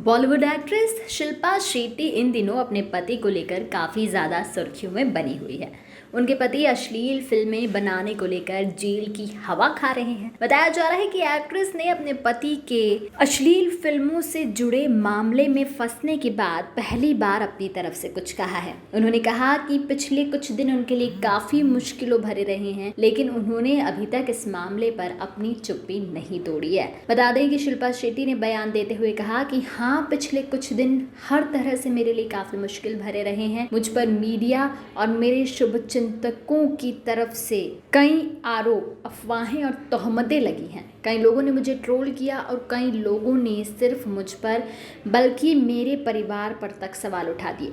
Bollywood actress Shilpa Shetty इन दिनों अपने पति को लेकर काफ़ी ज़्यादा सुर्खियों में बनी हुई है। उनके पति अश्लील फिल्में बनाने को लेकर जेल की हवा खा रहे हैं। बताया जा रहा है कि एक्ट्रेस ने अपने पति के अश्लील फिल्मों से जुड़े मामले में फंसने के बाद पहली बार अपनी तरफ से कुछ कहा है। उन्होंने कहा कि पिछले कुछ दिन उनके लिए काफ़ी मुश्किलों भरे रहे हैं, लेकिन उन्होंने अभी तक इस मामले पर अपनी चुप्पी नहीं तोड़ी है। बता दें कि शिल्पा शेट्टी ने बयान देते हुए कहा कि हाँ, पिछले कुछ दिन हर तरह से मेरे लिए काफी मुश्किल भरे रहे हैं। मुझ पर मीडिया और मेरे शुभ चिंतकों की तरफ से कई आरोप, अफवाहें और तोहमतें लगी हैं। कई लोगों ने मुझे ट्रोल किया और कई लोगों ने सिर्फ मुझ पर बल्कि मेरे परिवार पर तक सवाल उठा दिए।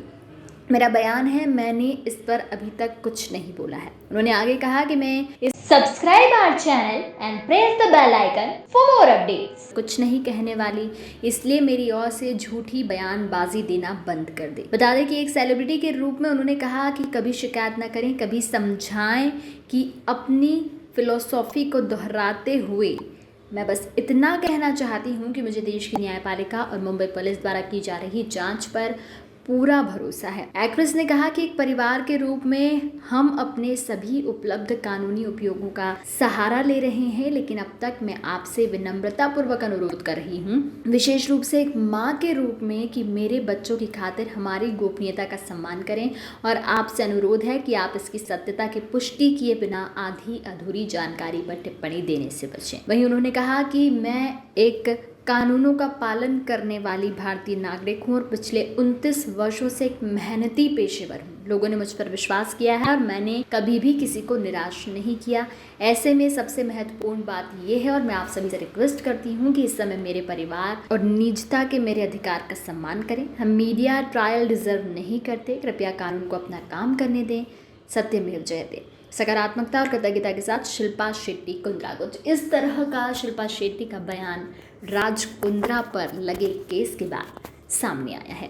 मेरा बयान है, मैंने इस पर अभी तक कुछ नहीं बोला है। उन्होंने आगे कहा कि मैं subscribe our channel and press the bell icon for more updates. कुछ नहीं कहने वाली, इसलिए मेरी ओर से झूठी बयानबाजी देना बंद कर दे। बता दें कि एक सेलिब्रिटी के रूप में उन्होंने कहा कि कभी शिकायत न करें, कभी समझाएं कि अपनी फिलॉसफी को दोहराते हुए मैं बस इतना कहना चाहती हूँ कि मुझे देश की न्यायपालिका और मुंबई पुलिस द्वारा की जा रही जांच पर पूरा भरोसा है। एक्ट्रेस ने कहा कि एक परिवार के रूप में हम अपने सभी उपलब्ध कानूनी उपयोगों का सहारा ले रहे हैं, लेकिन अब तक मैं आपसे विनम्रतापूर्वक अनुरोध कर रही हूँ, विशेष रूप से एक माँ के रूप में, कि मेरे बच्चों की खातिर हमारी गोपनीयता का सम्मान करें और आपसे अनुरोध है कि आप इसकी सत्यता की पुष्टि किए बिना आधी अधूरी जानकारी पर टिप्पणी देने से बचें। वहीं उन्होंने कहा कि मैं एक कानूनों का पालन करने वाली भारतीय नागरिक हूँ और पिछले 29 वर्षों से एक मेहनती पेशेवर हूँ। लोगों ने मुझ पर विश्वास किया है और मैंने कभी भी किसी को निराश नहीं किया। ऐसे में सबसे महत्वपूर्ण बात यह है और मैं आप सभी से रिक्वेस्ट करती हूँ कि इस समय मेरे परिवार और निजता के मेरे अधिकार का सम्मान करें। हम मीडिया ट्रायल डिजर्व नहीं करते। कृपया कानून को अपना काम करने दें। सत्यमेव जयते। सकारात्मकता और कृतज्ञता के साथ शिल्पा शेट्टी कुंद्रा। कुछ इस तरह का शिल्पा शेट्टी का बयान राज कुंद्रा पर लगे केस के बाद सामने आया है।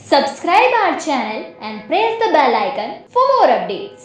Subscribe our channel and press the bell icon for more updates.